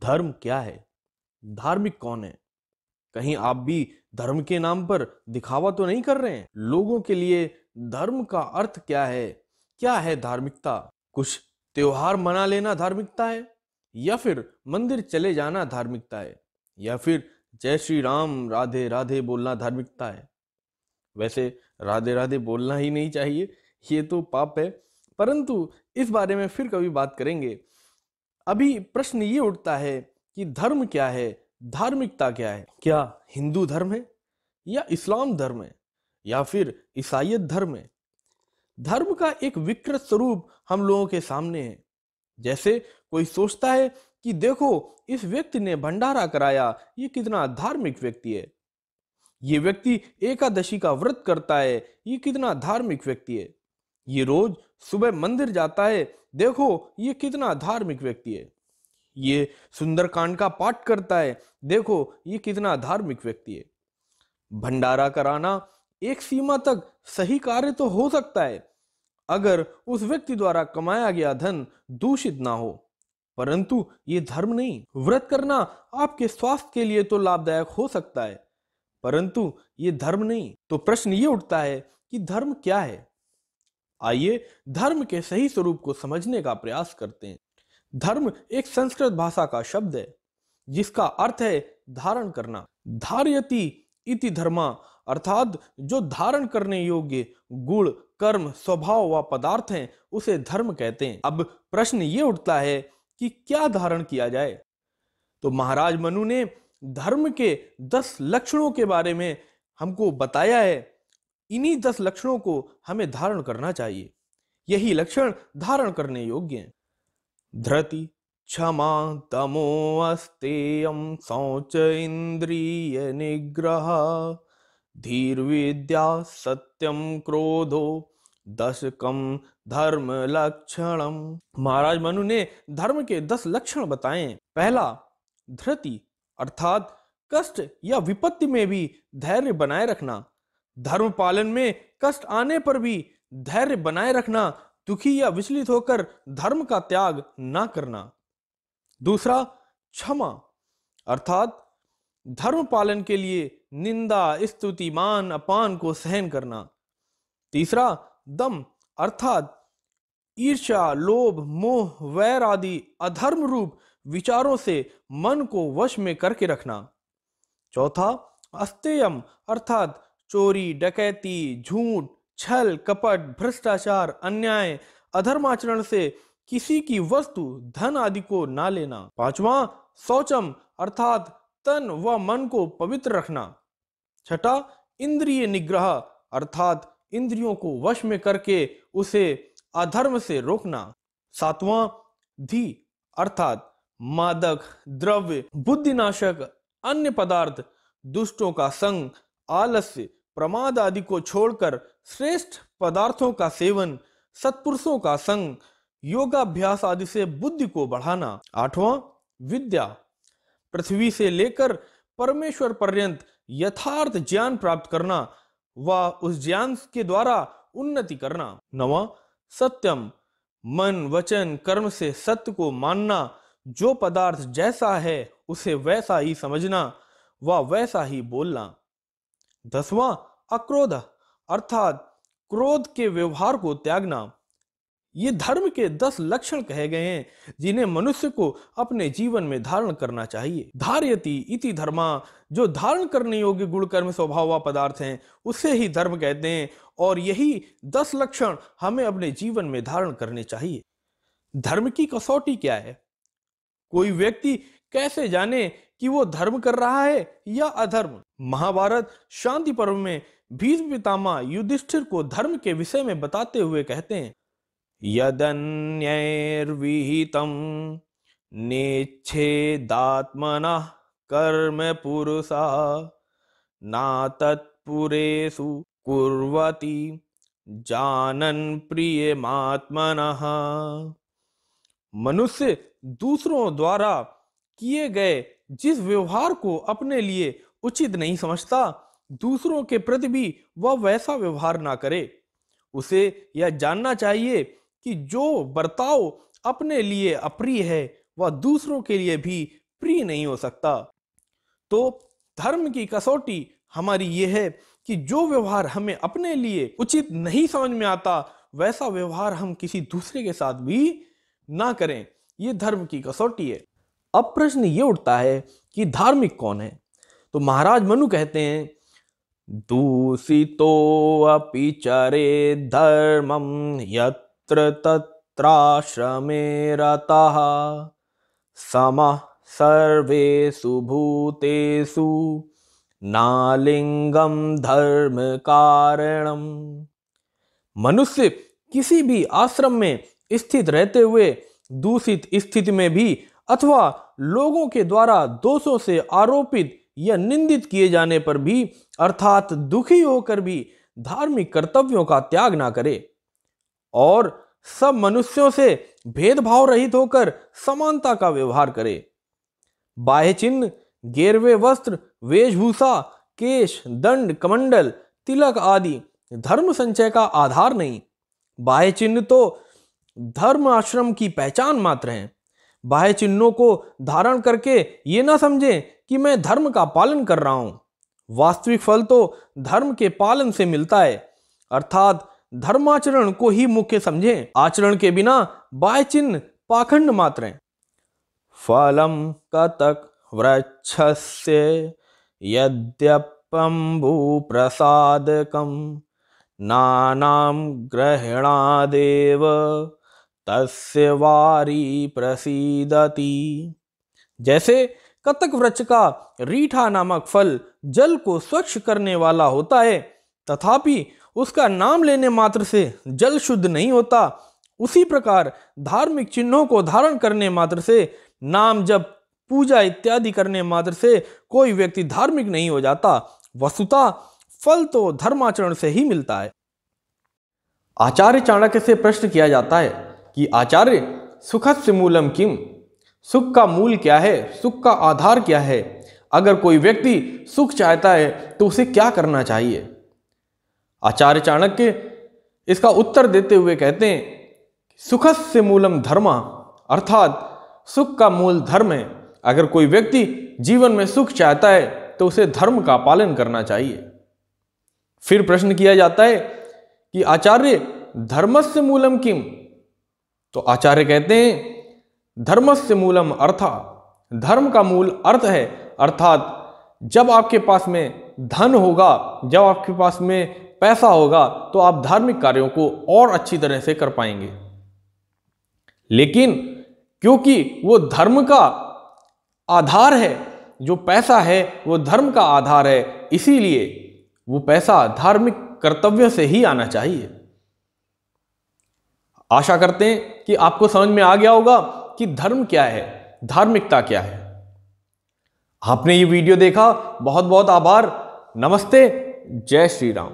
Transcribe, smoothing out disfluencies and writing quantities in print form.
धर्म क्या है? धार्मिक कौन है? कहीं आप भी धर्म के नाम पर दिखावा तो नहीं कर रहे हैं? लोगों के लिए धर्म का अर्थ क्या है? क्या है धार्मिकता? कुछ त्योहार मना लेना धार्मिकता है, या फिर मंदिर चले जाना धार्मिकता है, या फिर जय श्री राम राधे राधे बोलना धार्मिकता है? वैसे राधे राधे बोलना ही नहीं चाहिए, ये तो पाप है, परंतु इस बारे में फिर कभी बात करेंगे। अभी प्रश्न ये उठता है कि धर्म क्या है, धार्मिकता क्या है? क्या हिंदू धर्म है, या इस्लाम धर्म है, या फिर ईसाईयत धर्म है? धर्म का एक विकृत स्वरूप हम लोगों के सामने है। जैसे कोई सोचता है कि देखो, इस व्यक्ति ने भंडारा कराया, ये कितना धार्मिक व्यक्ति है। ये व्यक्ति एकादशी का व्रत करता है, ये कितना धार्मिक व्यक्ति है। ये रोज सुबह मंदिर जाता है, देखो ये कितना धार्मिक व्यक्ति है। ये सुंदरकांड का पाठ करता है, देखो ये कितना धार्मिक व्यक्ति है। भंडारा कराना एक सीमा तक सही कार्य तो हो सकता है, अगर उस व्यक्ति द्वारा कमाया गया धन दूषित ना हो, परंतु ये धर्म नहीं। व्रत करना आपके स्वास्थ्य के लिए तो लाभदायक हो सकता है, परंतु ये धर्म नहीं। तो प्रश्न ये उठता है कि धर्म क्या है? आइए धर्म के सही स्वरूप को समझने का प्रयास करते हैं। धर्म एक संस्कृत भाषा का शब्द है, जिसका अर्थ है धारण करना। धार्यति इति धर्मा, अर्थात जो धारण करने योग्य गुण, कर्म, स्वभाव व पदार्थ हैं, उसे धर्म कहते हैं। अब प्रश्न ये उठता है कि क्या धारण किया जाए? तो महाराज मनु ने धर्म के 10 लक्षणों के बारे में हमको बताया है। इन्हीं 10 लक्षणों को हमें धारण करना चाहिए। यही लक्षण धारण करने योग्य हैं। धृति, क्षमा, तमो, अस्तेयम, शौच, इंद्रिय निग्रह, धीर, विद्या, सत्यम, क्रोधो, दशकम धर्म लक्षणम। महाराज मनु ने धर्म के 10 लक्षण बताए हैं। पहला, धृति, अर्थात कष्ट या विपत्ति में भी धैर्य बनाए रखना। धर्म पालन में कष्ट आने पर भी धैर्य बनाए रखना, दुखी या विचलित होकर धर्म का त्याग ना करना। दूसरा, क्षमा, अर्थात धर्म पालन के लिए निंदा, स्तुति, मान, अपमान को सहन करना। तीसरा, दम, अर्थात ईर्ष्या, लोभ, मोह, वैर आदि अधर्म रूप विचारों से मन को वश में करके रखना। चौथा, अस्तेयम, अर्थात चोरी, डकैती, झूठ, छल, कपट, भ्रष्टाचार, अन्याय, अधर्माचरण से किसी की वस्तु, धन आदि को ना लेना। पांचवा, शौचम, अर्थात तन व मन को पवित्र रखना। छठा, इंद्रिय निग्रह, अर्थात इंद्रियों को वश में करके उसे अधर्म से रोकना। सातवां, धी, अर्थात मादक द्रव्य, बुद्धिनाशक अन्य पदार्थ, दुष्टों का संग, आलस्य, प्रमाद आदि को छोड़कर श्रेष्ठ पदार्थों का सेवन, सत्पुरुषों का संग, योगाभ्यास आदि से बुद्धि को बढ़ाना। आठवां, विद्या, पृथ्वी से लेकर परमेश्वर पर्यंत यथार्थ ज्ञान प्राप्त करना व उस ज्ञान के द्वारा उन्नति करना। नवां, सत्यम, मन, वचन, कर्म से सत्य को मानना, जो पदार्थ जैसा है उसे वैसा ही समझना व वैसा ही बोलना। 10वां, अक्रोध, अर्थात क्रोध के व्यवहार को त्यागना। ये धर्म के 10 लक्षण कहे गए हैं, जिन्हें मनुष्य को अपने जीवन में धारण करना चाहिए। धार्यति इति धर्मा, जो धारण करने योग्य गुण, कर्म, स्वभाव व पदार्थ हैं, उसे ही धर्म कहते हैं, और यही 10 लक्षण हमें अपने जीवन में धारण करने चाहिए। धर्म की कसौटी क्या है? कोई व्यक्ति कैसे जाने कि वो धर्म कर रहा है या अधर्म? महाभारत शांति पर्व में भीष्म पितामह युधिष्ठिर को धर्म के विषय में बताते हुए कहते हैं, यदन्यैर्विहितं नेच्छेदात्मनः कर्म पुरुषः न तत्पुरेषु कुर्वति जानन् प्रियमात्मनः। मनुष्य दूसरों द्वारा किए गए जिस व्यवहार को अपने लिए उचित नहीं समझता, दूसरों के प्रति भी वह वैसा व्यवहार ना करे। उसे यह जानना चाहिए कि जो बर्ताव अपने लिए अप्रिय है, वह दूसरों के लिए भी प्रिय नहीं हो सकता। तो धर्म की कसौटी हमारी ये है कि जो व्यवहार हमें अपने लिए उचित नहीं समझ में आता, वैसा व्यवहार हम किसी दूसरे के साथ भी ना करें। ये धर्म की कसौटी है। अब प्रश्न ये उठता है कि धार्मिक कौन है? तो महाराज मनु कहते हैं, दूषितो अपि चरे धर्मं यत्र तत्राश्रमे रतः समः सर्वेषु भूतेषु नालिंगम धर्म कारणम। मनुष्य किसी भी आश्रम में स्थित रहते हुए दूषित स्थिति में भी अथवा लोगों के द्वारा दोषों से आरोपित या निंदित किए जाने पर भी, अर्थात दुखी होकर भी धार्मिक कर्तव्यों का त्याग ना करे और सब मनुष्यों से भेदभाव रहित होकर समानता का व्यवहार करे। बाह्य चिन्ह, गेरवे वस्त्र, वेशभूषा, केश, दंड, कमंडल, तिलक आदि धर्म संचय का आधार नहीं। बाह्य चिन्ह तो धर्म आश्रम की पहचान मात्र हैं। बाह्य चिन्हों को धारण करके ये ना समझें कि मैं धर्म का पालन कर रहा हूं। वास्तविक फल तो धर्म के पालन से मिलता है, अर्थात धर्माचरण को ही मुख्य समझें। आचरण के बिना बाह्य चिन्ह पाखंड मात्र हैं। फलम कतक वृक्षस्य यद्यपम्बु प्रसादकम नानाम ग्रहणादेव तस्य वारी प्रसीदति। जैसे कतक वृक्ष का रीठा नामक फल जल को स्वच्छ करने वाला होता है, तथापि उसका नाम लेने मात्र से जल शुद्ध नहीं होता, उसी प्रकार धार्मिक चिन्हों को धारण करने मात्र से, नाम जप, पूजा इत्यादि करने मात्र से कोई व्यक्ति धार्मिक नहीं हो जाता। वस्तुतः फल तो धर्माचरण से ही मिलता है। आचार्य चाणक्य से प्रश्न किया जाता है कि आचार्य, सुखस्य मूलम किम? सुख का मूल क्या है? सुख का आधार क्या है? अगर कोई व्यक्ति सुख चाहता है तो उसे क्या करना चाहिए? आचार्य चाणक्य इसका उत्तर देते हुए कहते हैं, सुखस्य मूलम धर्म, अर्थात सुख का मूल धर्म है। अगर कोई व्यक्ति जीवन में सुख चाहता है तो उसे धर्म का पालन करना चाहिए। फिर प्रश्न किया जाता है कि आचार्य, धर्मस्य मूलम किम? तो आचार्य कहते हैं, धर्मस्य मूलम अर्था, धर्म का मूल अर्थ है, अर्थात जब आपके पास में धन होगा, जब आपके पास में पैसा होगा तो आप धार्मिक कार्यों को और अच्छी तरह से कर पाएंगे। लेकिन क्योंकि वो धर्म का आधार है, जो पैसा है वो धर्म का आधार है, इसीलिए वो पैसा धार्मिक कर्तव्य से ही आना चाहिए। आशा करते हैं कि आपको समझ में आ गया होगा कि धर्म क्या है, धार्मिकता क्या है। आपने ये वीडियो देखा, बहुत बहुत आभार। नमस्ते, जय श्री राम।